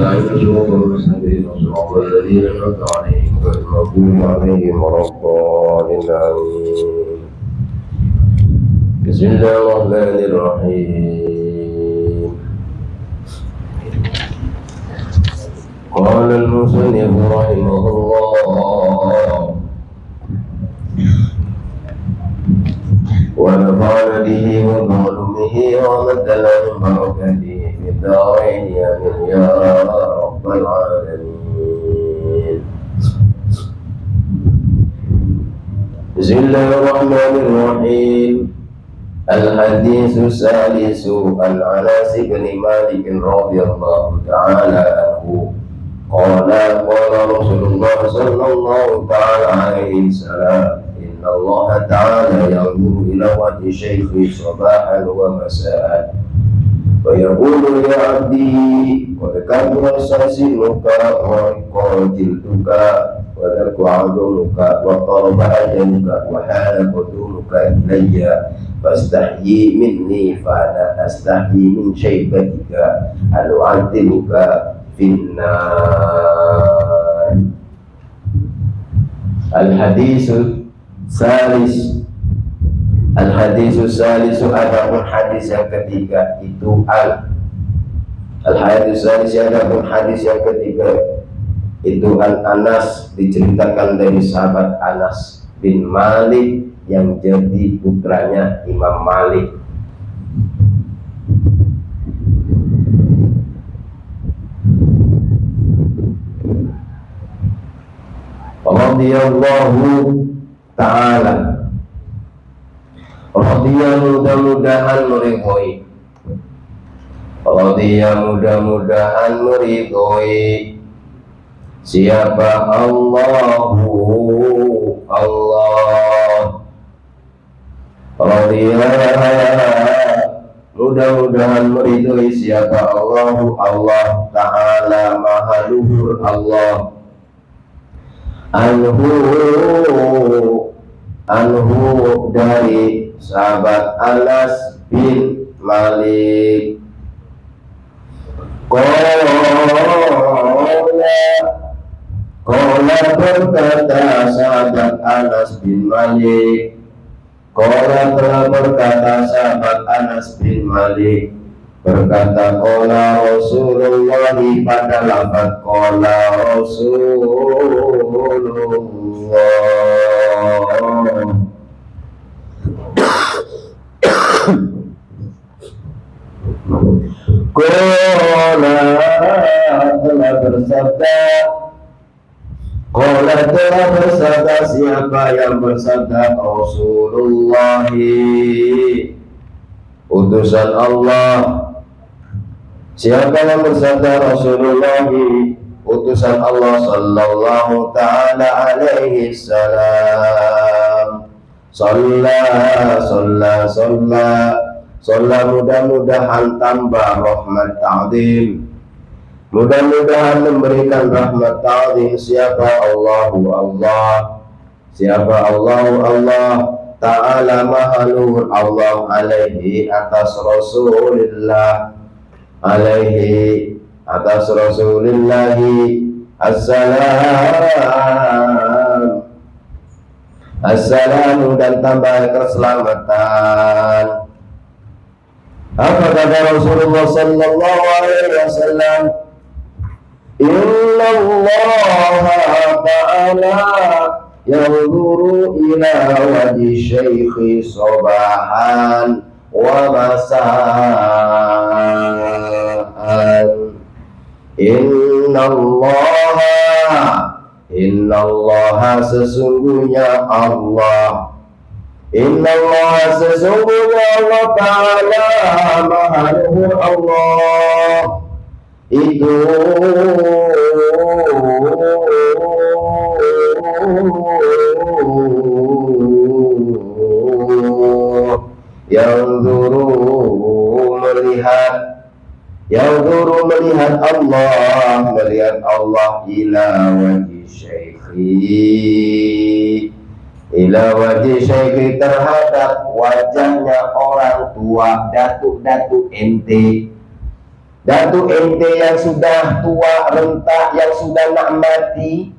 نستعين صراط المستقيم صراط الذين أنعمت عليهم غير المغضوب عليهم ولا الضالين آمين. بسم الله الرحمن الرحيم. قال المصنف رحمه الله ونفعنا به وبعلمه ومدنا من بركاته في الدارين آمين يا رب العالمين. بسم الله الرحمن الرحيم. الحديث الثالث عن أنس بن مالك رضي الله تعالى عنه قال رسول الله صلى الله تعالى عليه وسلم إن الله تعالى ينظر إلى وجه الشيخ صباحا ومساء ويقول يا عبدي قد كبر سنك ورق جلدك وذاك عظمك وقرب أجلك وحال قدومك إلي فاستحيي مني فأنا أستحيي من شيبتك أن أعذبك في النار. الحديث salis adapun hadis yang ketiga itu al-hadis salis adapun hadis yang ketiga itu Anas, diceritakan dari sahabat Anas bin Malik yang jadi putranya Imam Malik. Radhiyallahu ta'ala, mudah-mudahan meridhoi, mudah-mudahan meridhoi siapa Allah. Mudah-mudahan meridhoi siapa Allah Ta'ala maha luhur Allah. Anhu dari sahabat Anas bin Malik. Qala berkata sahabat Anas bin Malik. Qala telah berkata sahabat Anas bin Malik, berkata qala Rasulullah pada lafaz qala Rasulullah. Qala telah bersabda siapa yang bersabda Rasulullah, utusan Allah. Siapa yang bersabda Rasulullah, utusan Allah sallallahu ta'ala alaihi salam. Sholla mudah-mudahan tambah rahmat ta'zim, mudah-mudahan memberikan rahmat ta'zim siapa Allah. Siapa Allah Ta'ala maha luhur Allah alaihi atas Rasulillah, alaihi atas Rasulillahi assalamu dan tambah keselamatan. Apa kata Rasulullah sallallahu alaihi wasallam? Inna Allah Ta'ala yanzuru ila wajhi syaikhi sabahan wa masaan. Inna Allah sesungguhnya Allah. Inna Allah sesungguhnya Allah Ta'ala maha luhur Allah itu melihat Allah ila wajhi syekhi terhadap wajahnya orang tua datuk ente. Datu ente yang sudah tua renta, yang sudah nak mati,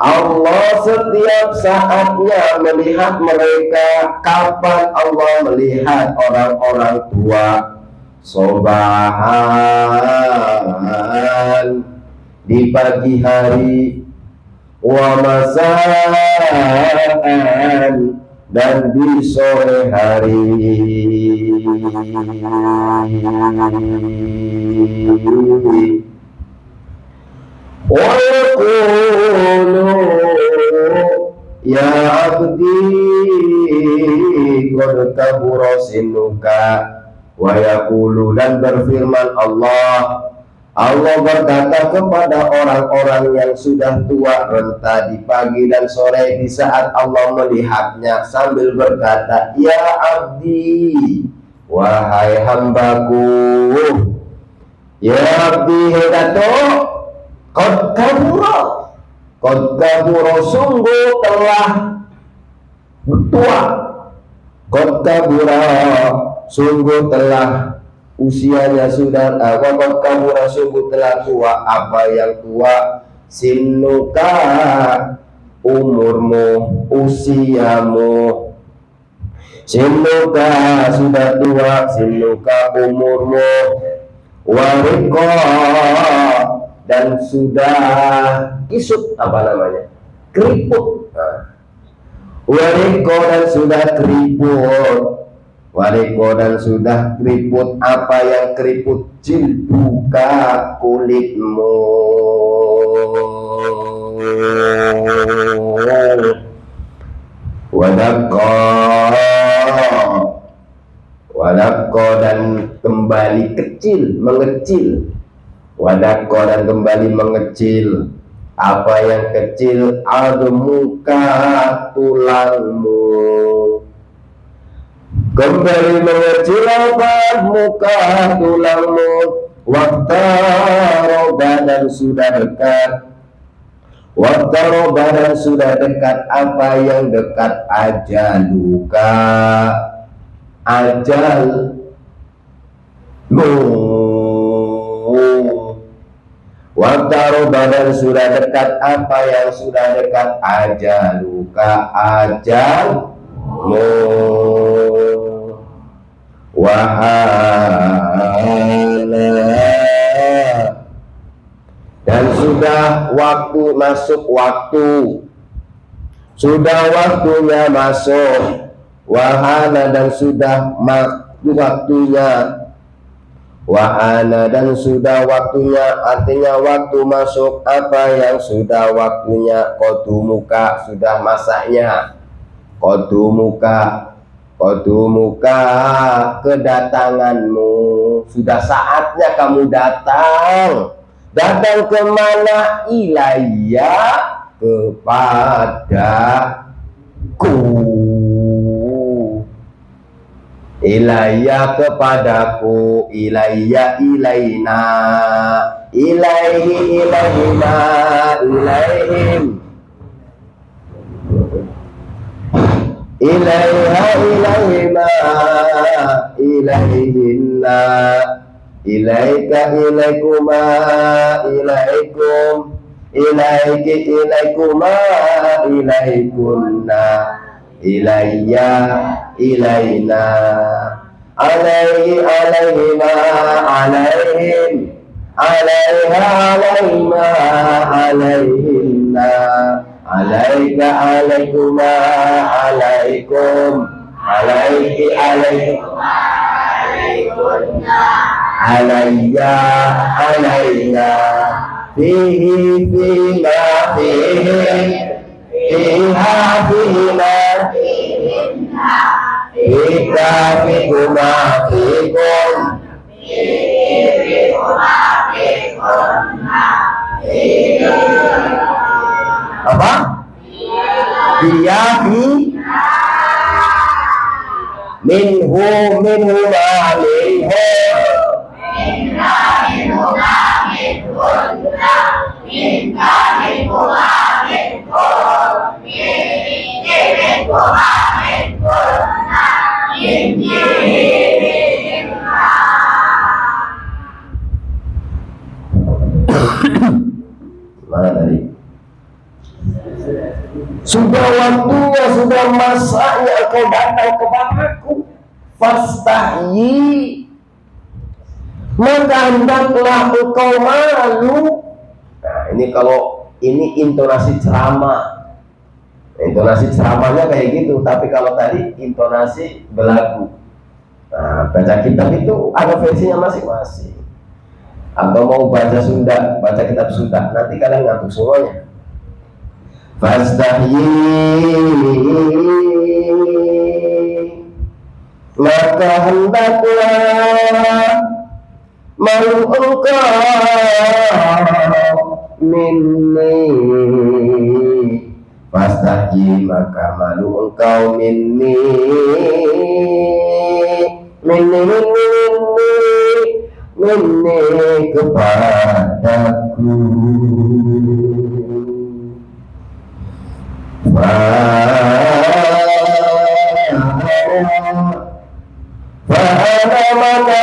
Allah setiap saatnya melihat mereka. Kapan Allah melihat orang-orang tua? Sobahan, di pagi hari, wa masaan, dan di sore hari. Wa yaqulu ya abdi qad kabura sinuka. Wa yaqulu, dan berfirman Allah berkata kepada orang-orang yang sudah tua renta di pagi dan sore, di saat Allah melihatnya, sambil berkata, ya abdi, wahai hambaku, ya abdi hedato, qad kabura, sungguh telah tua, qad kabura, sungguh telah usianya sudah, qad kabura, sungguh telah tua. Apa yang tua? Sinuka, umurmu, usiamu. Sinuka, sudah tua, sinuka, umurmu. Wariko, dan sudah kisut, apa namanya, keriput. Wariko, dan sudah keriput. Wariko, dan sudah keriput. Apa yang keriput? Jilbuka, kulitmu. Wadako, dan kembali kecil, mengecil. Wadako, dan kembali mengecil. Apa yang kecil? Admuka, tulangmu. Kembali mengecil apa? Muka, tulangmu. Waqtaroba, dan sudah dekat. Waqtaroba, dan sudah dekat. Apa yang dekat? Ajaluka, ajalmu. Waqtaroba, dan sudah dekat. Apa yang sudah dekat? Ajaluka, ajalmu. Wahana, dan sudah waktu masuk waktu, sudah waktunya masuk. Wahana, dan sudah waktunya. Wahana, dan sudah waktunya, artinya waktu masuk. Apa yang sudah waktunya? Qadumuka, sudah masaknya. Qadumuka, kedatanganmu, sudah saatnya kamu datang. Datang kemana? Ilayya, kepadaku. Ilayya, kepadaku. Ilayya, ilaina. Ilaihi, ilaihina. Ilaihim. Ilaiha, ilaihima. Ilaihinna. Ilaika, ilaikuma. Ilaikum. Ilaiki, ilaikuma. Ilaikunna. Ilayya, ilaina. Alaihi, alaihima. Alaihim. Alaiha, alaihima. Alaihinna. Alaika, alaikuma. Alaikum. Alaiki, alaikuma. Alaikunna. Alayya, alayna. Fihi, fima, fihim. Fiha, fihima. Fika, fikuma, fikum. Apa? Dia fi minhu, minhu ma minhu. Minna, minhu ma minhunna. Minna, minhu ma minhum. Minni, minhu ma minhunna. Minni, minna. Malik. Sudah waktunya, sudah masanya kau datang kepadaku. Fastahyi, maka hendaklah engkau malu. Nah, ini kalau ini intonasi ceramah. Intonasi ceramahnya kayak gitu, tapi kalau tadi intonasi belagu. Nah, baca kitab itu ada versinya masing-masing. Atau mau baca Sunda, baca kitab Sunda, nanti kalian ngantuk semuanya. Fastahyi, maka hendaklah malu engkau minni. Fastahyi, maka malu engkau minni kepadaku. Fa'ana maka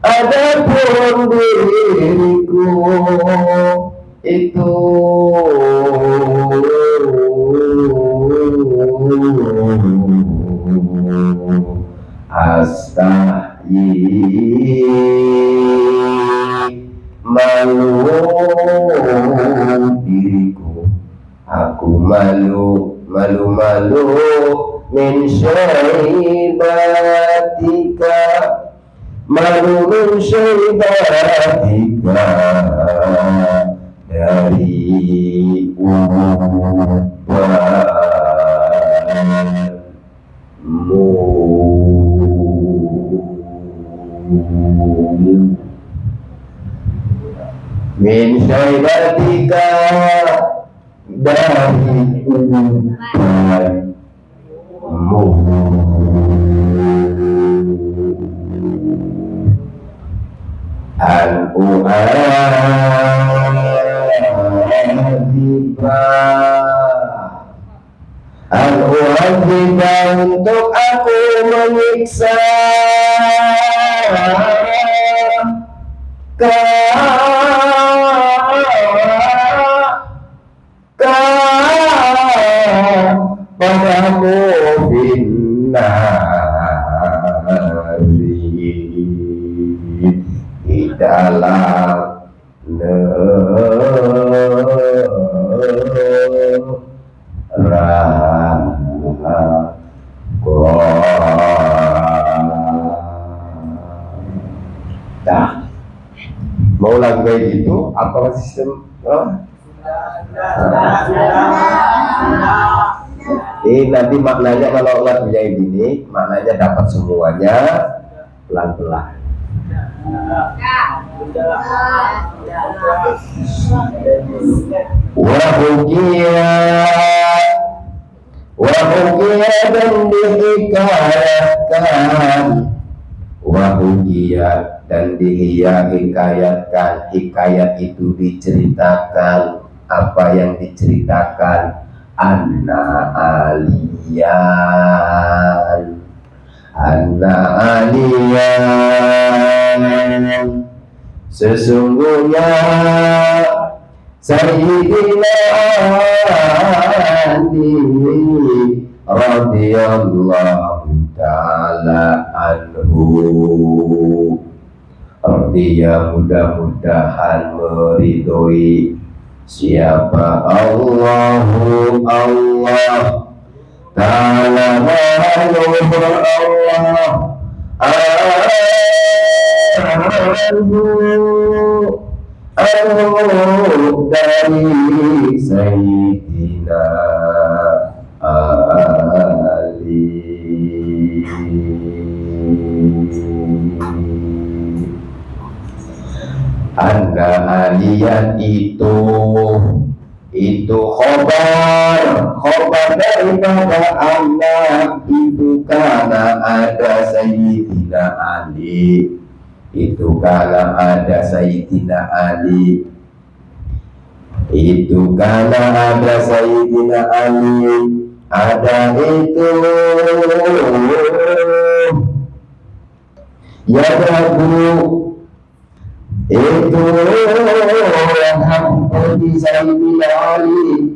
adapun diriku itu astahyi, malu diriku, aku malu min syaibatika, malu min syaibatika, dari ubatmu. Min syaibatika, dari ubatmu. Al-U'adzibah untuk aku menyiksa padamu finnari, di dalam nah, mau lagu kayak gitu apa sistem? Ini nanti maknanya kalau lagunya ini maknanya dapat semuanya pelan-pelan. Wahukia dan dihikayatkan, wahukia dan dihikayatkan. Hikayat itu diceritakan, apa yang diceritakan? Anna aliyan, sesungguhnya Sayyidina Ali radhiyallahu ta'ala anhu, dia mudah-mudahan meridhoi siapa Allah ta'ala, anhu dari Sayyidina Ali. Anna aliyan itu khobar daripada anak itu, karena ada Sayyidina Ali, itu karena ada Sayyidina Ali, itu karena ada Sayyidina Ali, ada itu ya Rabu Itu yang pergi Zainil Ali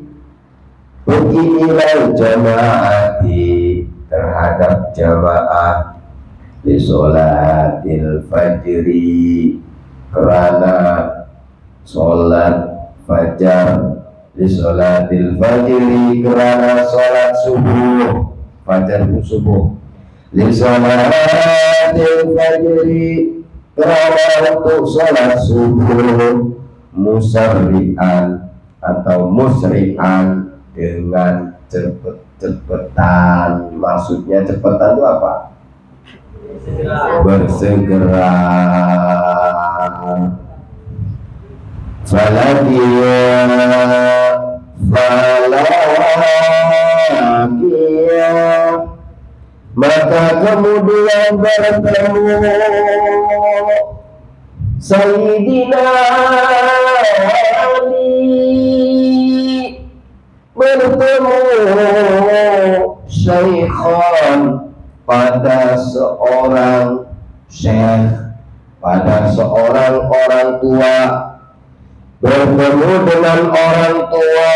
pergi ilal jamaati terhadap jamaah di sholatil fajri kerana sholat fajar di sholatil fajri kerana sholat subuh fajar subuh di sholatil fajri kerana untuk sholat subuh musarri'an atau musri'an dengan cepet-cepetan. Maksudnya cepetan itu apa? Bersegera. Falakia maka kemudian bertemu Sayyidina Ali, bertemu Syaikhan pada seorang syekh, pada seorang orang tua, bertemu dengan orang tua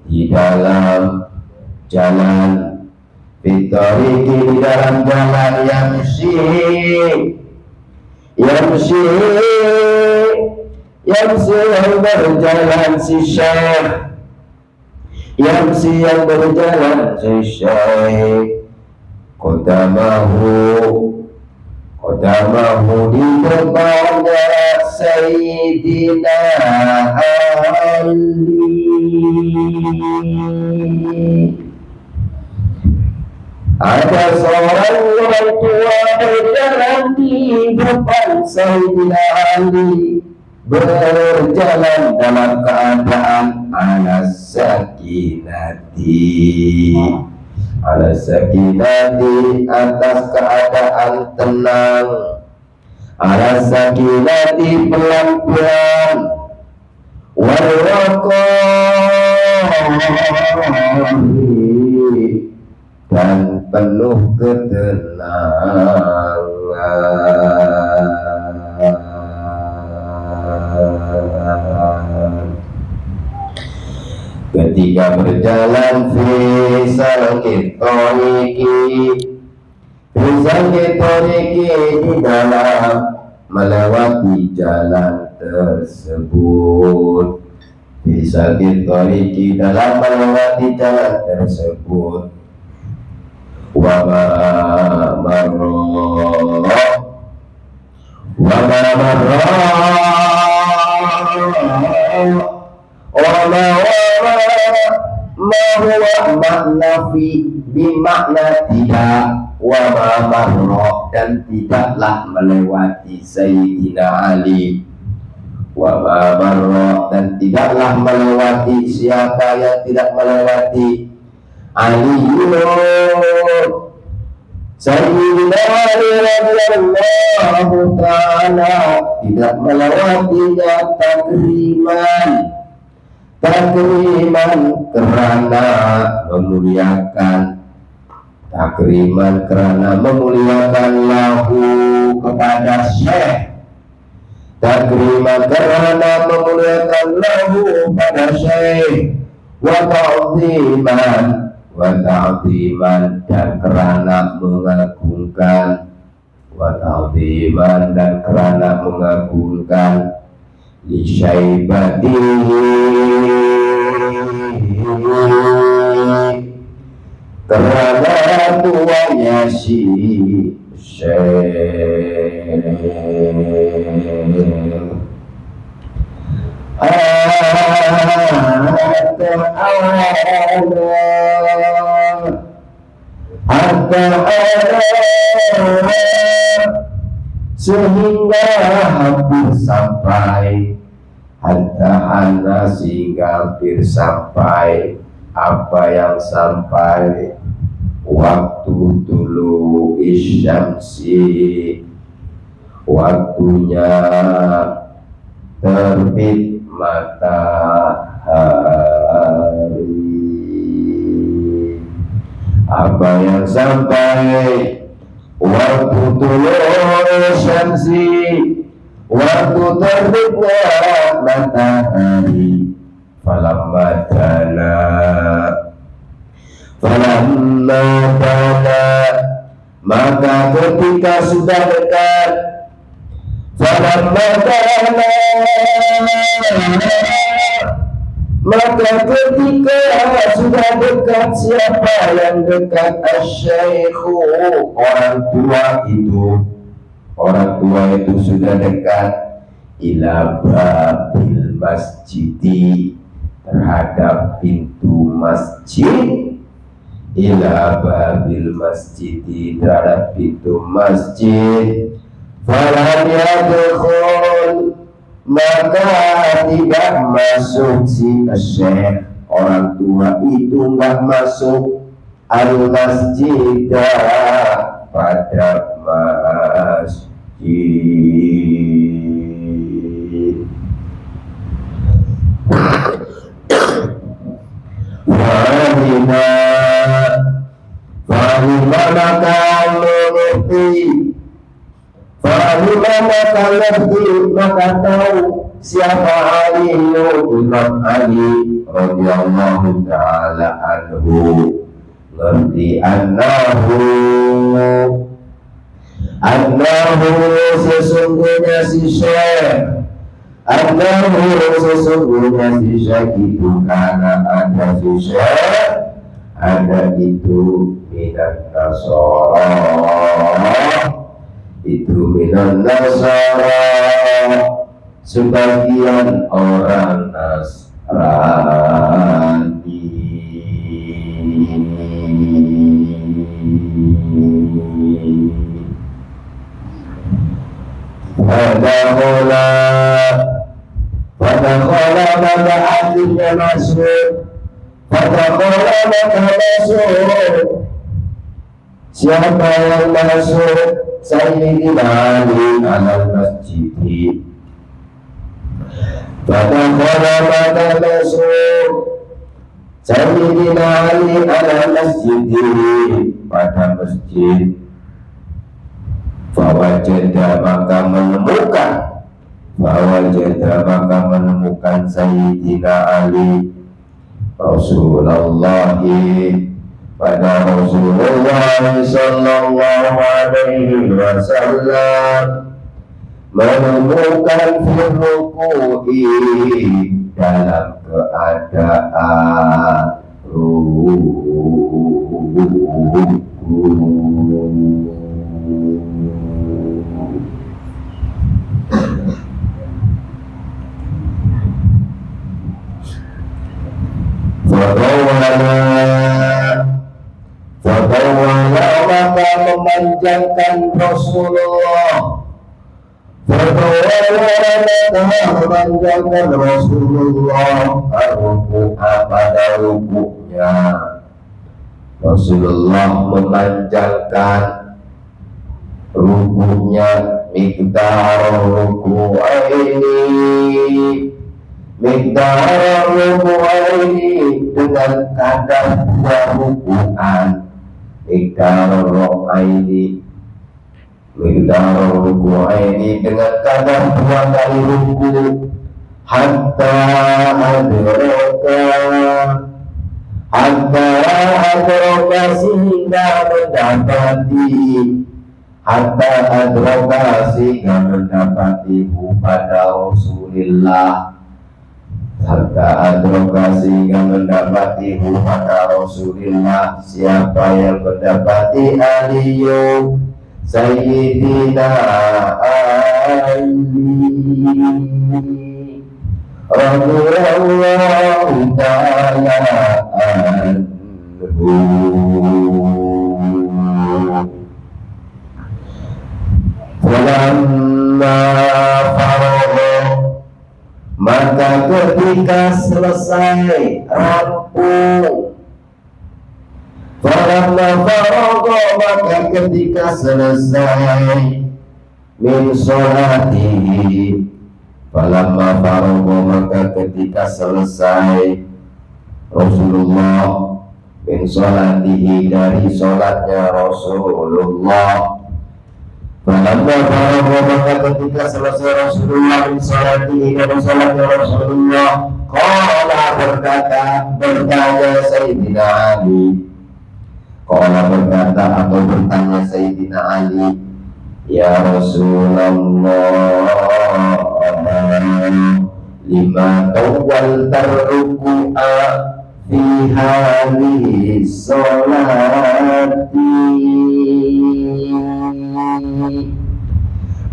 di dalam jalan fitariki, di dalam jalan yamsi yang berjalan si syekh, yang berjalan si syekh Qadamahu di depannya Sayyidina Ali. Ada seorang orang tua berjalan di depan Sayyidina Ali, berjalan dalam keadaan ala sakinati atas keadaan tenang, ala sakinati pelan-pelan, warwaqahi dan penuh ketenangan. Ketika berjalan fisal kitoriki di dalam melewati jalan tersebut, fisal kitoriki dalam melewati jalan tersebut, wa ma huwa makna fi bimakna tidak, wa ma marra dan tidaklah melewati Sayyidina Ali, wa ma marra dan tidaklah melewati. Siapa yang tidak melewati? Aliun Sayyidina Ali radhiyallahu ta'ala tidak melewatinya takriman karena memuliakan lahu kepada syekh, takriman karena memuliakan lahu pada syekh, wa ta'ziman dan karena mengagungkan, li syaibatihi karena tuanya si syekh. Sehingga hampir sampai apa yang sampai waktu dulu isyamsi, waktunya terbit matahari, apa yang sampai waktu tulu'u syamsi, waktu terbitnya matahari, falamma dana maka ketika sudah dekat, falamma dana maka ketika sudah dekat, siapa yang dekat? Asy-syaikhu, orang tua itu sudah dekat, ila babil masjidi, terhadap pintu masjid, ila babil masjidi, terhadap pintu masjid, falam yadkhul, maka tidak masuk si syekh, orang tua itu nggak masuk al-masjid, pada masjid. Fahimah maka mengerti, maka tahu siapa Ali, Imam Ali radhiyallahu ta'ala anhu, ngerti annahu sesungguhnya si syekh, sesungguhnya si syekh itu, karena ada si syekh, ada itu minat nasara, itu minan nasara, sebagian orang Nasrani. Fadakhala maka akhirnya masuk, fadakhala maka masuk, siapa yang masuk? Sayyidina Ali ala masjid, fadakhala maka masuk, Sayyidina Ali ala masjid, pada masjid, fawajada maka menemukan Sayyidina Ali Rasulullah, pada Rasulullah sallallahu alaihi wasallam, menemukan firruku'i, dalam keadaan Fadawala maka memanjangkan Rasulullah, memanjangkan Rasulullah ar-ruku'a, pada rukuknya. Rasulullah memanjangkan rukuknya, miqdar ruku'aini, dengan kadar dua ruku'an, miqdar ruku'aini, dengan kadar dua kali ruku', hatta adraka sehingga mendapati pada Rasulillah, siapa yang mendapati Aliyu Sayyidina Ali radhiyallahu ta'ala anhu. Falamma faragha, maka ketika selesai rampung, falamma faragha, maka ketika selesai min sholatihi, falamma faragha, maka ketika selesai Rasulullah min sholatihi, dari sholatnya Rasulullah, Falamma faragha, maka ketika selesai Rasulullah min salatihi dari salatnya Rasulullah, qala bertanya Sayyidina Ali, qala berkata atau bertanya Sayyidina Ali, ya Rasulullah, lima tawal tarruku'a fi hadhihi sholati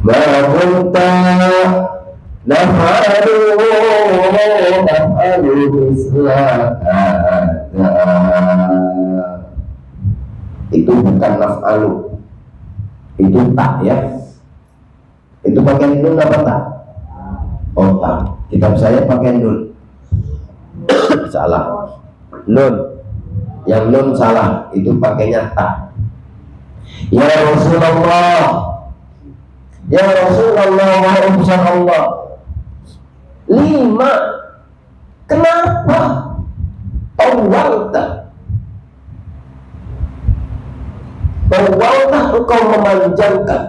ma kunta naf'alu misla hadha. Itu bukan naf'alu, itu tak ya. Itu pakai nun apa tak? Oh tak. Kitab saya pakai nun. Salah. Nun. Yang nun salah. Itu pakainya tak. Ya Rasulullah, ya Rasulullah, wahai utusan Allah, lima, kenapa tawalta engkau memanjangkan,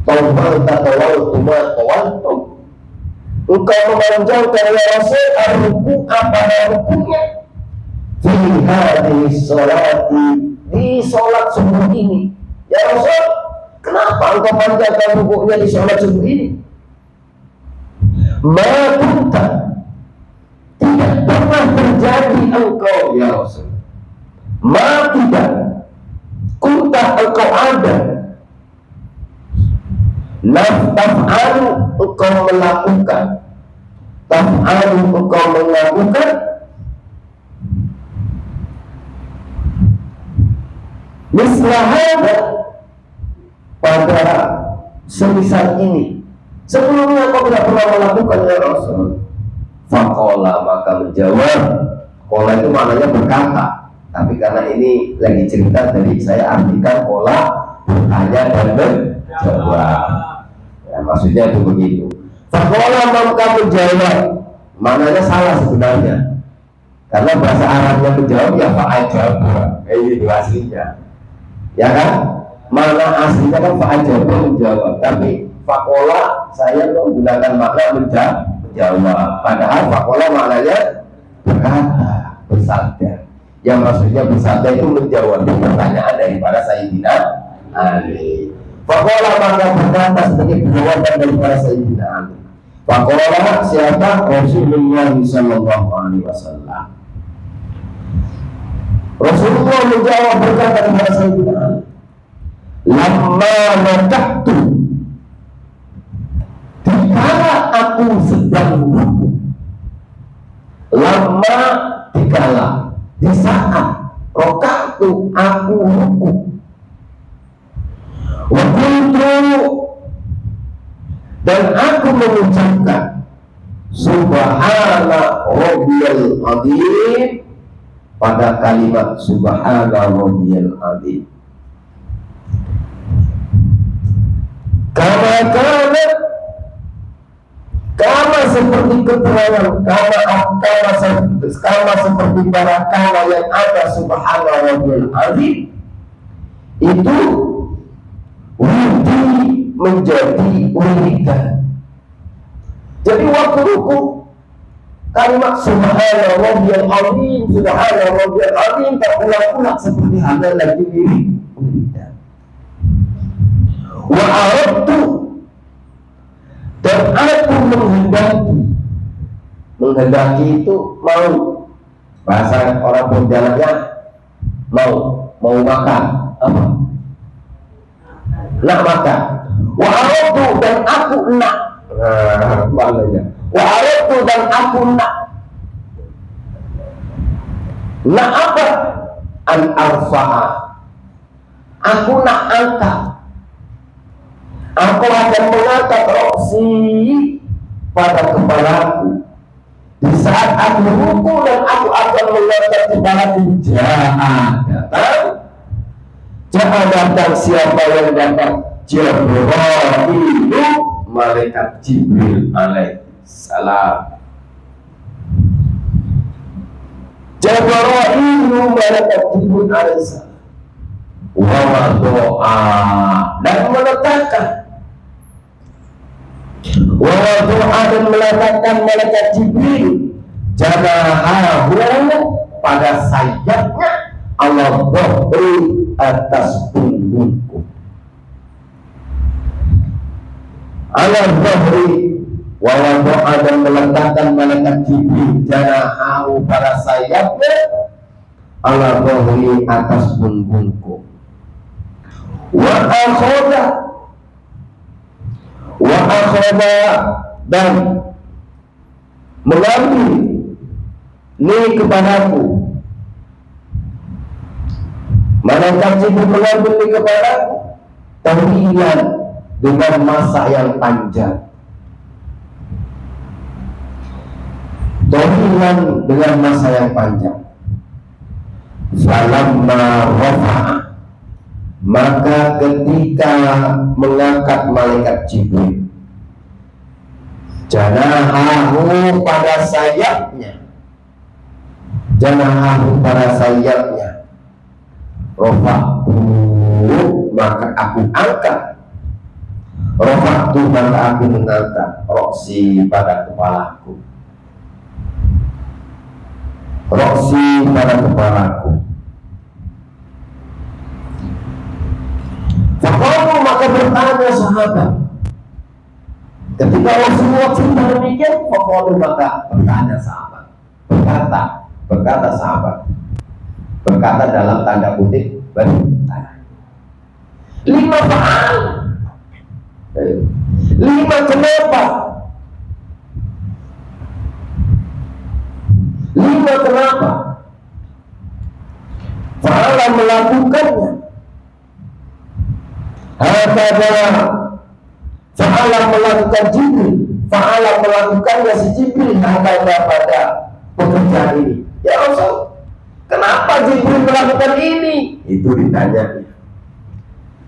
tawaltum engkau memanjangkan ya Rasul ruku apa rukunya fi hadhihi sholati, di sholat subuh ini. Ya Rasul, kenapa engkau panjangkan rukunya di sholat subuh ini? Ma kunta, tidak pernah terjadi engkau ya Rasul, ma tidak kunta engkau ada, taf'alu engkau melakukan, taf'alu engkau melakukan, mislahada pada semisal ini. Sebelumnya kau tidak pernah melakukan ya Rasul. Faqala, maka menjawab. Qala itu maknanya berkata, tapi karena ini lagi cerita tadi saya artikan qala bertanya dan menjawab. Ya, maksudnya itu begitu. Faqala, maka menjawab, maknanya salah sebenarnya. Karena bahasa Arabnya menjawab ya fa'ajab, kayak gitu aslinya. Ya kan? Mana aslinya kan fa'ajab menjawab, tapi faqala saya menggunakan makna menjawab. Padahal faqala maknanya berkata, bersabda. Yang maksudnya bersabda itu menjawab pertanyaan daripada Sayyidina Ali. Faqala, maka berkata sebagai jawaban daripada Sayyidina Ali. Faqala siapa? Rasulullah sallallahu alaihi wasallam. Rasulullah menjawab berkata kepada Sayyidina Ali, lamma nakahtu, dikala aku sedang ruku, lama dikala, di saat rokatu aku ruku, wakuntu, dan aku mengucapkan subhana rabbiyal azim, pada kalimat subhana rabbiyal azim. Kama seperti keterangan kama seperti barakala yang ada subhana rabbiyal azim itu wudi menjadi wiridan. Jadi waktu ruku kalimat subhana rabbiyal azim, subhana rabbiyal azim terulang-ulang seperti halnya lagi wiridan. Wa aradtu, dan aku menghendaki itu mau, bahasa orang berjalannya mau makan apa? Nak makan. Wa aradtu, dan aku nak, maknanya wa aradtu, dan aku nak apa? An arfa'a, aku nak angkat, aku akan mengangkat roksi pada kepalaku di saat aku ruku, dan aku akan mengangkat kepalaku. Jangan datang siapa yang datang? Jibril, malaikat Jibril alaihissalam. Jibril, malaikat Jibril alaihissalam. Wa doa, dan Adam meletakkan malaikat Jibril janahahu pada sayapnya Allah dhahri atas punggungku. Allah dhahri wa Adam meletakkan malaikat Jibril janahahu pada sayapnya Allah dhahri atas punggungku. Wa akhadha dan mengambil ni kepadaku. Malaikat Jibril mengambil ni kepadaku tahlilan dengan masa yang panjang. Tahlilan dengan masa yang panjang. Falamma rafa'a, maka ketika mengangkat malaikat Jibril janahahu pada sayapnya, janahahu pada sayapnya, rofa'tu maka aku angkat, rofa'tu maka aku mengangkat, roksi pada kepalaku, roksi pada kepalaku. Faqalu, maka bertanya sahabat. Ketika Rasulullah cerita demikian, faqalu, maka bertanya sahabat. Berkata sahabat. Berkata dalam tanda kutip bertanya. 5 fa'al. 5 kenapa? 5 kenapa? Fa'ala melakukannya. Fa'ala melakukan Jibril, fa'ala melakukannya si Jibril pada pekerjaan ini. Ya Rasul, kenapa Jibril melakukan ini? Itu ditanya.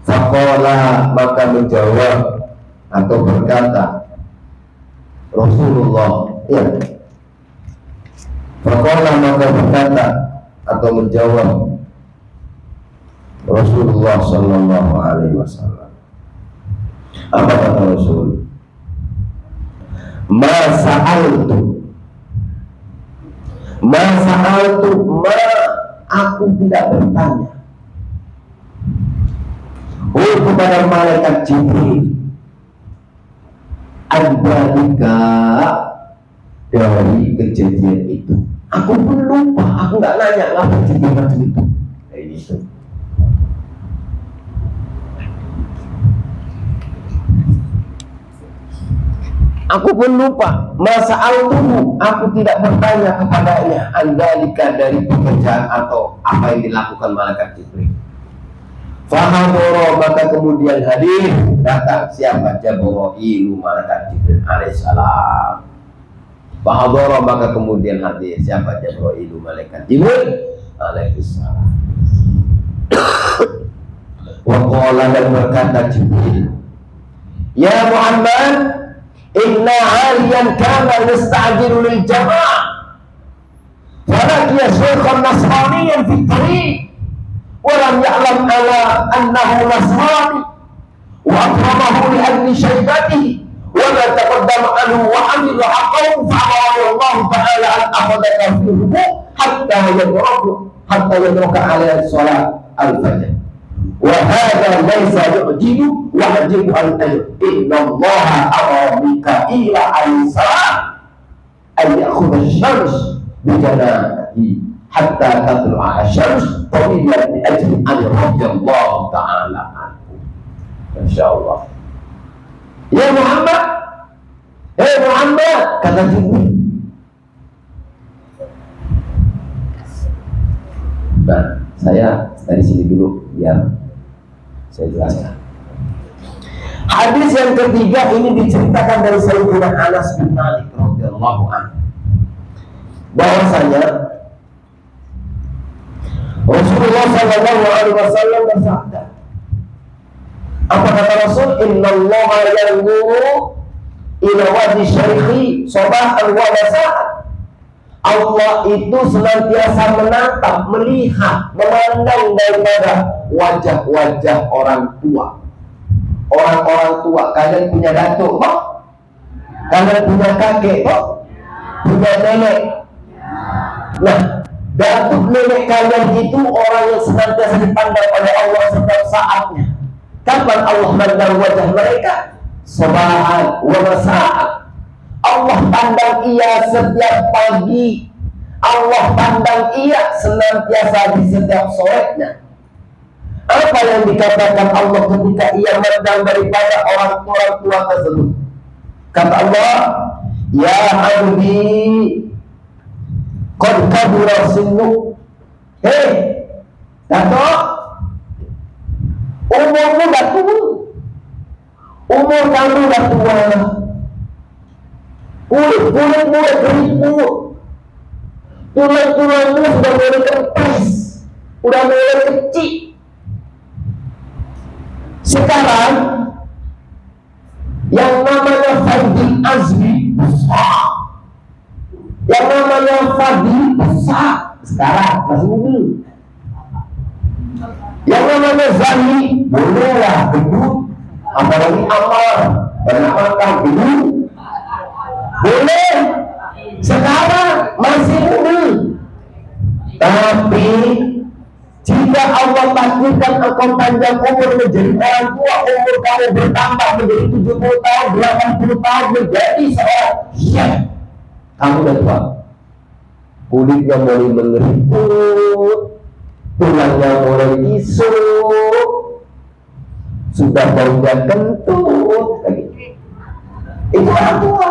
Faqala, maka menjawab atau berkata Rasulullah, ya. Faqala, maka berkata atau menjawab Rasulullah Sallallahu Alaihi Wasallam. Apa kata Rasul? Ma sa'altu, aku tidak bertanya. Kepada malaikat Jibril, Andalika, dari kejadian itu. Aku pun lupa, aku nggak nanya ngapa Jibril macam itu. Kayak gitu. Aku pun lupa. Masa al-tuhu, aku tidak bertanya kepadanya andalika dari pekerjaan atau apa yang dilakukan malaikat Jibril. Fahadoro, maka kemudian hadir datang siapa? Jibril, malaikat Jibril alaihissalam. Fahadoro, maka kemudian hadir siapa? Jibril, malaikat Jibril alaihissalam. Wa qala, dan berkata Jibril, ya Muhammad, inna aliyan kana yasta'jilu lil jamaah falaqiya shaykhan nasraniyan fi tariq wa lam ya'lam ala annahu nasrani wa akramahu li ajli shaybatihi wa la taqaddama anhu wa amila haqqahu fa'amara Allah ta'ala an akhadaka fihi hatta yadraka alaihi salat al-fajr. وهذا ليس يعجب ويجب أن إن الله أمر ميكائيل عليه السلام أن يأخذ الشمس بجناحه حتى تطلع الشمس طويلا لأجل أن رضي الله تعالى عنه. ما شاء الله. يا محمد، hey Muhammad, kata Jibril. Nah, saya dari sini dulu biar saya jelaskan. Hadis yang ketiga ini diceritakan dari Sayyidina Anas bin Malik radhiyallahu anhu, bahwasanya Rasulullah sallallahu alaihi wasallam bersabda. Apa kata Rasul? Innallaha yanzuru ila wajhi syaikhi sabahan wa masa'an. Allah itu senantiasa menatap, melihat, memandang daripada wajah-wajah orang tua. Orang-orang tua, kalian punya datuk, Kalian punya kakek, oh? Punya nenek. Nah, datuk nenek kalian itu orang yang senantiasa dipandang oleh Allah setiap saatnya. Kapan Allah memandang wajah mereka? Sabahan wa masa'an. Allah pandang ia setiap pagi. Allah pandang ia senantiasa di setiap sorenya. Apa yang dikatakan Allah ketika ia memandang daripada orang tua tersebut? Kata Allah, ya abdi qad kabura sinnu. Hei, datuk, umurmu dah tua. Umur kamu dah tua. Kulit-kulitmu dah keriput. Tulang-tulangmu sudah mulai kempes, sudah mulai kecil. Sekarang yang namanya Fadil Azmi besar, yang namanya Fadil besar, sekarang masih muda. Yang namanya Zani bolehlah gendut, apalagi Amal beramalkan gendut, boleh. Sekarang masih muda. Tapi jika Allah takdirkan engkau panjang umur menjadi orang tua, umur kamu bertambah menjadi 70 tahun, 80 tahun, menjadi seorang syekh, kamu udah tua, kulitnya mulai mengeriput, tulangnya mulai kisut, sudah baunya kentut, itu orang tua.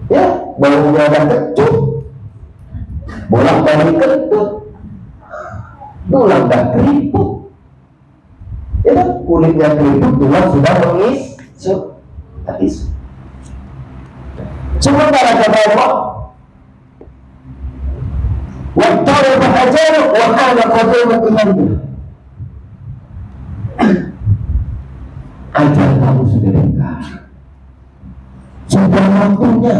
Ya, baunya ada kecut, bolak-balik kentut, tulang dah keriput, ya, kulitnya keriput, tulang sudah mengisut. Sementara kata Allah, wattara ba'ajaru wa ana qadimatu hamdi. Ajal kamu sudah dekat, sudah waktunya,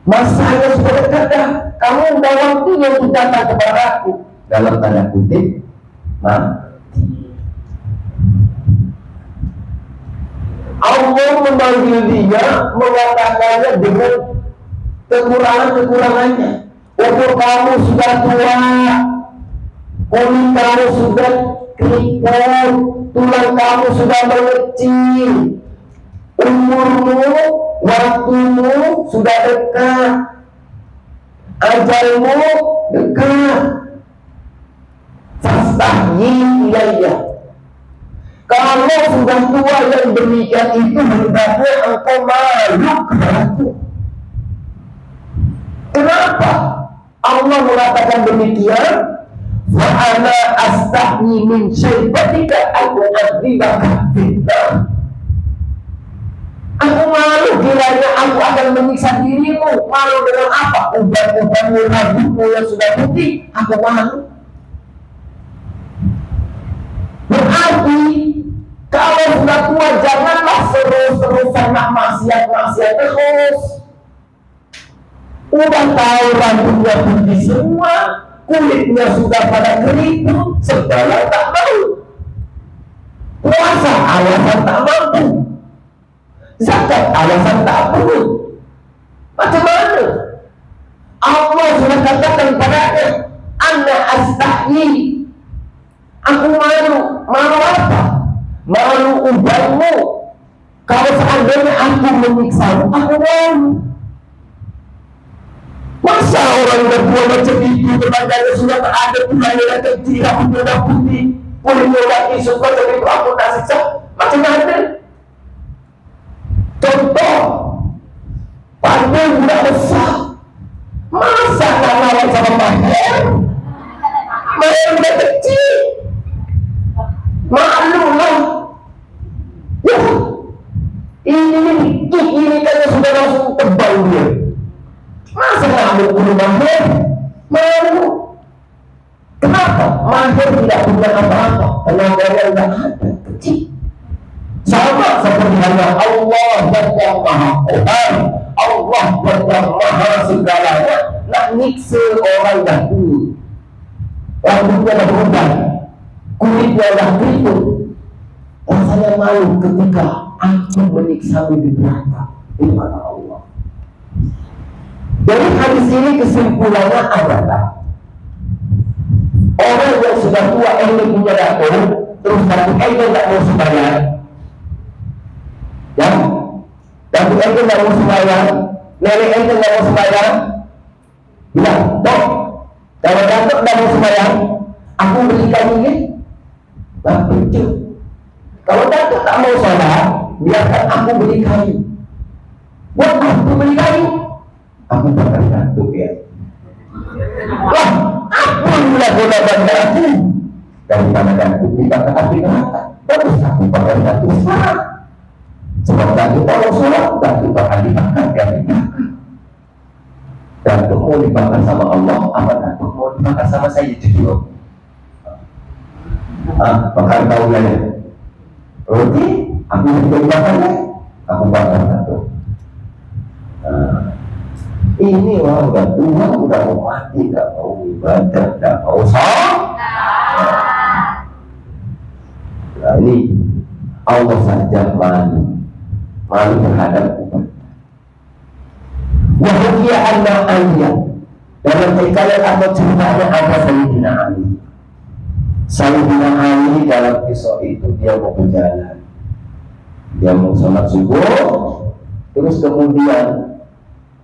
masanya sudah dekat dah. Kamu udah waktunya untuk datang kepada aku, dalam tanda kutip mati. Allah memanggil dia, mengatakannya dengan kekurangan-kekurangannya. Umur kamu sudah tua, kulit kamu sudah keriput, tulang kamu sudah mengecil, umurmu, waktumu sudah dekat, ajalmu dekat. Fastahyi ilayya. Kalau sudah tua yang demikian itu, hendaknya engkau malu kepadaku. Kenapa Allah mengatakan demikian? Wa ana astahyi min syaibatika aku adzibaka fitnah. Aku malu kiranya aku akan menyiksa dirimu. Malu dengan apa? Uban-ubanmu, rambutmu yang sudah putih, aku malu. Berarti kalau sudah tua janganlah terus-terusan nak maksiat terus. Udah tahu rambutnya putih semua, kulitnya sudah pada keriput, segala tak mau. Puasa alasan tak mampu, zakat alasan tak perlu. Macam mana? Allah sudah katakan padanya, ana astahyi. Aku malu. Malu apa? Malu ubanmu. Kalau seandainya aku menyiksamu, aku malu. Masa orang berdua macam itu, temannya sudah tak ada, tulangnya dah kecil, rambutnya dah putih, kulitnya dah kisut, macam itu aku tak siksa. Macam mana? Contoh, pandai budak besar, masa nak lawan sama Mahir? Mahir dah kecil, malu lah. Ya, ini kan sudah langsung tebal dia. Masa nak bunuh Mahir? Malu. Kenapa? Mahir tidak punya apa-apa, tenaganya tidak ada, kecil. Sama seperti hanya Allah yang Maha Tuhan, Allah yang Maha segalanya, nak nyiksa orang dahulu. Rambutnya dah berubah, kulitnya dah keriput. Rasanya malu ketika aku menyiksa di neraka. Ini kata Allah. Jadi hadis ini kesimpulannya adalah orang yang sudah tua ini punya dapur, terus dapur itu tidak mau sembahyang, ya, dapur itu tidak mau sembahyang, nenek itu tidak mau sembahyang, bilang, dok, kalau dapur tidak mau sembahyang, aku belikan ini, nah betul. Kalau dapur tak mau sholat, biarkan aku beli kayu. Buat aku beli kayu, aku bakal gantung ya. Wah, aku mula-mula bangga aku daripada gantung di bakal api neraka. Terus aku bakal gantung sholat. Sebab gantung kalau sholat, gantung bakal dibakar dari neraka. Gantung mau dibakar sama Allah, apa gantung mau dibakar sama saya juga. Bakar tahu ya. Oke, aku dibakar, aku bakar gantung. Ini orang udah tua, udah mau mati, udah mau ibadah, udah mau sholat. Nah ini Allah saja malu terhadap umat. Wahia anak ayat dalam hikayat atau ceritanya ada Sayyidina Ali. Sayyidina Ali dalam kisah itu dia mau berjalan, dia mau sholat subuh, terus kemudian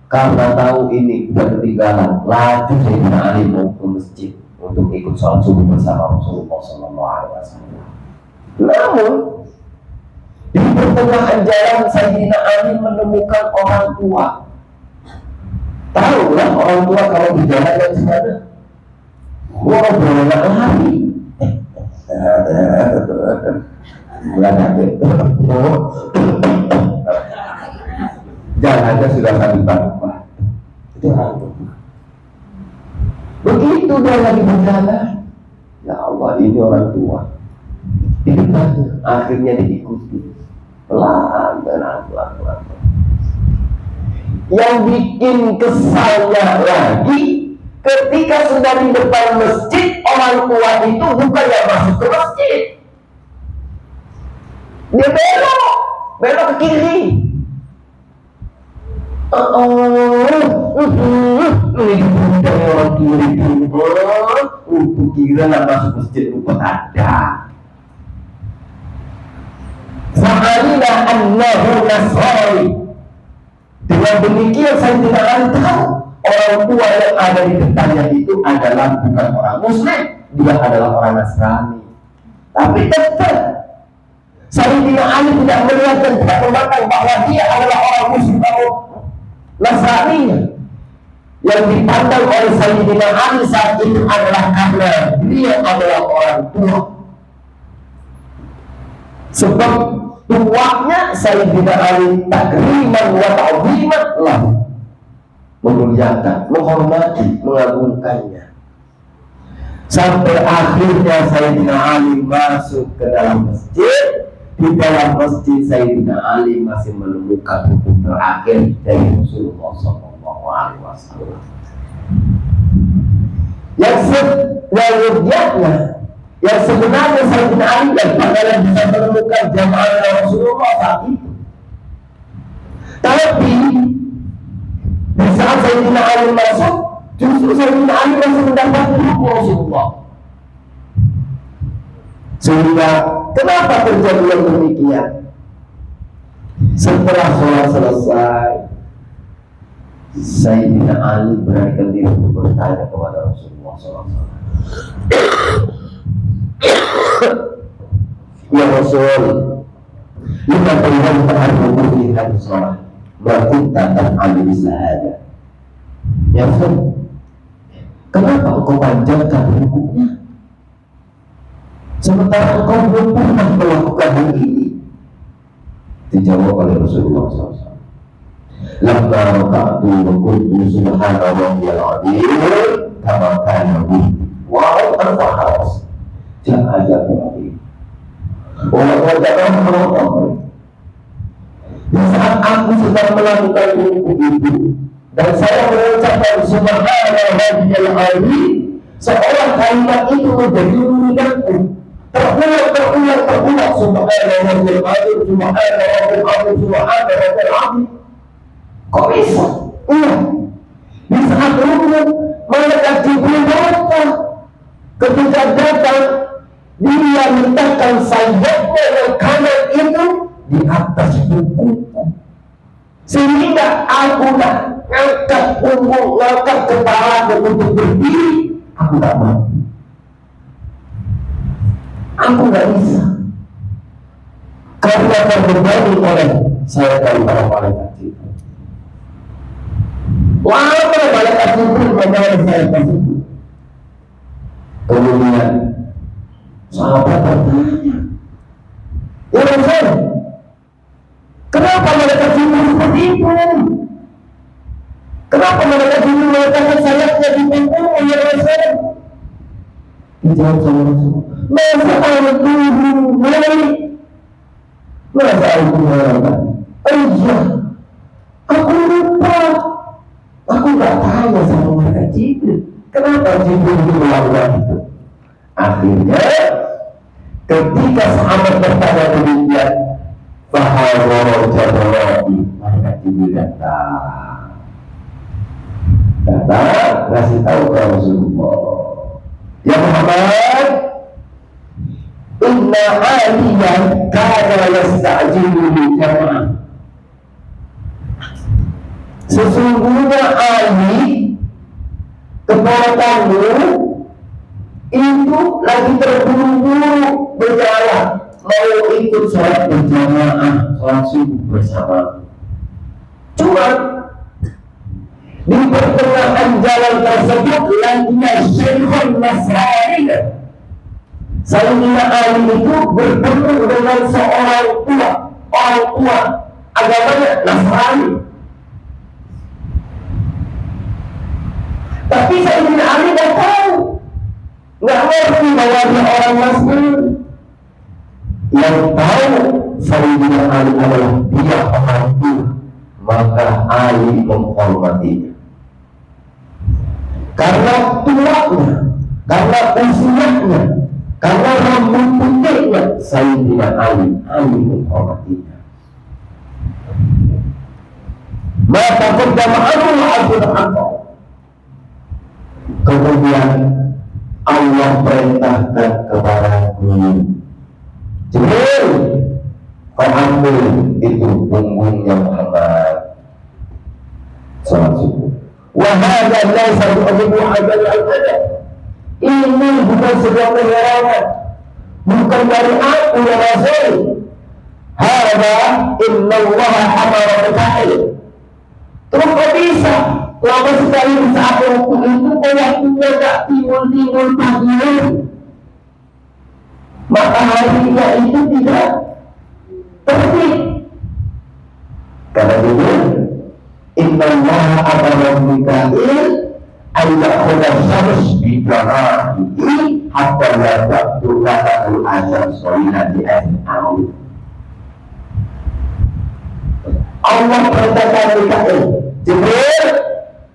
karena tahu ini udah ketinggalan, laju Sayyidina Ali mau ke masjid untuk ikut sholat subuh bersama Rasulullah SAW. Namun di pertengahan jalan Sayyidina Ali menemukan orang tua. Tahu lah orang tua kalau di jalan yang sana, wah berenang lari. Jalannya sudah kami bangga. Itu orang tua. Begitu dia lagi berjalan, ya Allah ini orang tua. Didepannya, akhirnya diikuti pelan. Yang bikin kesalnya lagi, ketika sudah di depan masjid, orang tua itu bukan yang masuk ke masjid, dia belok ke kiri. Ini orang kiri untuk kira nak masuk masjid lupa ada. Fa'alina annahu nasrani. Dengan demikian saya tidak akan tahu orang tua yang ada di depannya itu adalah bukan orang Muslim, dia adalah orang Nasrani. Tapi tetap Sayyidina Ali tidak melihat dan tidak memandang bahwa dia adalah orang Muslim atau Nasrani. Yang dipandang oleh Sayyidina Ali saat itu adalah karena dia adalah orang tua. Sebab tuanya Sayyidina Ali takriman wa ta'ziman lahu, memuliakan, menghormati, mengagungkannya. Sampai akhirnya Sayyidina Ali masuk ke dalam masjid. Di dalam masjid Sayyidina Ali masih menemukan hukum terakhir dari Rasulullah SAW. Yang sebenarnya Sayyidina Ali dan bakalan bisa menemukan jamaah Rasulullah saat itu. Tapi di saat Sayyidina Ali masuk, justru Sayyidina Ali masih mendapat hukum Rasulullah. Sehingga kenapa terjadi yang demikian? Setelah sholat selesai, Sayyidina Ali beranikan diri untuk bertanya kepada Rasulullah SAW. Ya Rasul, lima tahun terhadap di sholat, berarti tak Ali bisa ada. Ya Rasul, kenapa engkau panjangkan hukumnya? Sementara engkau belum pernah melakukan hal ini. Dijawab oleh Rasulullah SAW. Lamma raka'tu wa qultu subhanallah wal azim kama kana bi. Wow, al-fahas. Jangan aja lagi. Orang di saat aku sedang melakukan hukum itu dan saya mengucapkan subhanallah wal azim, seorang kalimat itu menjadi mengingatku. Terulang subhanallah Rabbil Azim, Subhana Rabbil Azim, Subhana Rabbil Azim. Kok bisa? Iya. Di saat rukun malaikat Jibril datang. Ketika datang, dia letakkan sayapnya yang kanan itu di atas punggungku, sehingga aku tak ngangkat punggung, ngangkat kepala untuk berdiri. Aku tak mampu. Aku tak bisa. Karena terbebani oleh saya dari para malaikat itu. Lama malaikat itu membawa saya tersebut. Kemudian sahabat bertanya, ya Rasul, kenapa malaikat Jibril seperti itu? Kenapa malaikat Jibril meletakkan sayapnya di punggungmu, ya Rasul? Dijawab sama Rasul, masa aku mati? Masa aku mati? Oh iya, aku lupa. Aku tak tanya sama malaikat Jibril, kenapa Jibril itu melakukan itu? Akhirnya ketika sahabat bertanya demikian, bahwa Jabarati malaikat Jibril datang, ngasih tahu ke Rasulullah, ya Muhammad, inna aliyan kana yasta'jilu bil jamaah. Sesungguhnya Ali, keponakanmu itu lagi terburu-buru berjalan mau ikut sholat berjamaah, sholat subuh bersama. Cuma di pertengahan jalan tersebut lainnya Syekhul Nasrani, Sayyidina Ali itu bertemu dengan seorang tua, orang tua agamanya Nasrani. Tapi Sayyidina Ali tidak tahu, nggak ngerti bahwa dia orang Nasrani. Yang tahu Sayyidina Ali adalah dia orang tua, maka Ali menghormatinya. Karena tuanya, karena usianya, karena rambut putihnya, Sayyidina Ali menghormatinya. Maka berjamaahnya Abdul. Kemudian Allah perintahkan kepadaku, Jibril, kau ambil itu punggungnya Muhammad salat subuh. Wahada laisa bi'ajibu hadal al-adab. Ini bukan sebuah penyerangan, bukan dari aku ya Rasul. Hada inna Allah amara bitail. Terus kok bisa? Lama sekali di saat waktu itu waktunya tak timbul pagi hari. Mataharinya itu tidak terbit. Karena itu inna Allah amara bitail ayyakhudha syams bidarahihi hatta la tabduka al-azam solina di al-awid. Allah perintahkan Mikail, Jibril,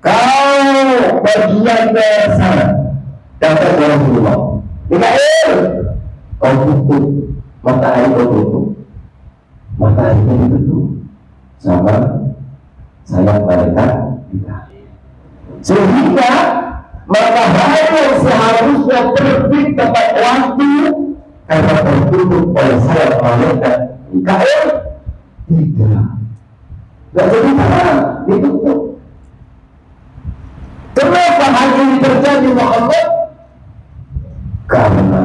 kau bagian ke sana. Kata Rasulullah, Mikail, kau tutup matahari, kau tutup mataharinya, ditutup sama sayap malaikat Mikail, sehingga matahari yang seharusnya terbit tepat waktu karena tertutup oleh sayap malaikat Mikail tidak jadi terang, ditutup. Kenapa hal ini terjadi Muhammad? Karena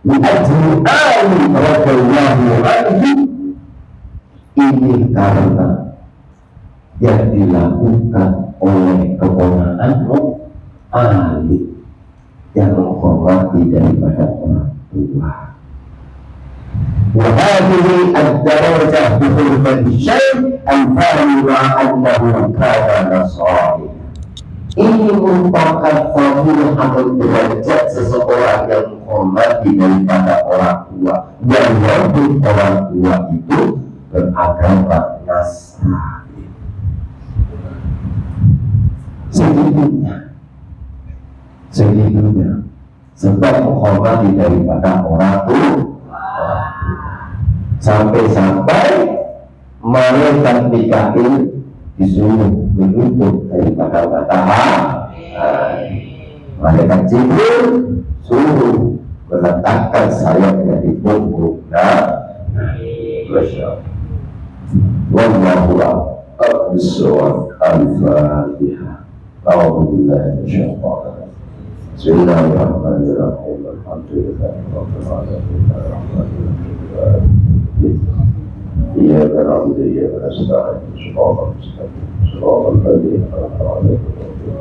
li'ajli Ali radhiyallahu anhu, ini karena yang dilakukan oleh keponakanmu Ali yang menghormati daripada orang tua. وهذه الدرجة بحرمة الشيء الفاهم أنه كان نصرانيا. Ini merupakan fadilah atau derajat seseorang yang menghormati daripada orang tua, dan walaupun orang tua itu beragama Nasrani. Segitunya sebab menghormati daripada orang tua. sampai malaikat Mikail disuruh menutup dari kata-kata malaikat Jibril suruh meletakkan sayapnya di punggung Masya Wallahu a'lam bishawab. Al-Fatihah. A'udzubillahi minasyaitonir rajim. Bismillahirrahmanirrahim. Alhamdulillahi rabbil alamin. إياك نعبد وإياك نستعين صراط المستقيم صراط الذين أنعمت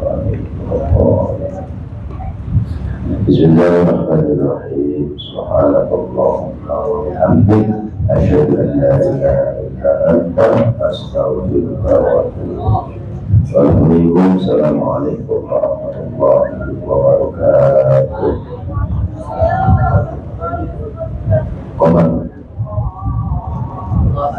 عليهم بسم الله الرحمن الرحيم سبحانك اللهم وبحمدك أشهد أن لا إله إلا أنت أستغفرك وأتوب إليك. السلام عليكم ورحمة الله وبركاته.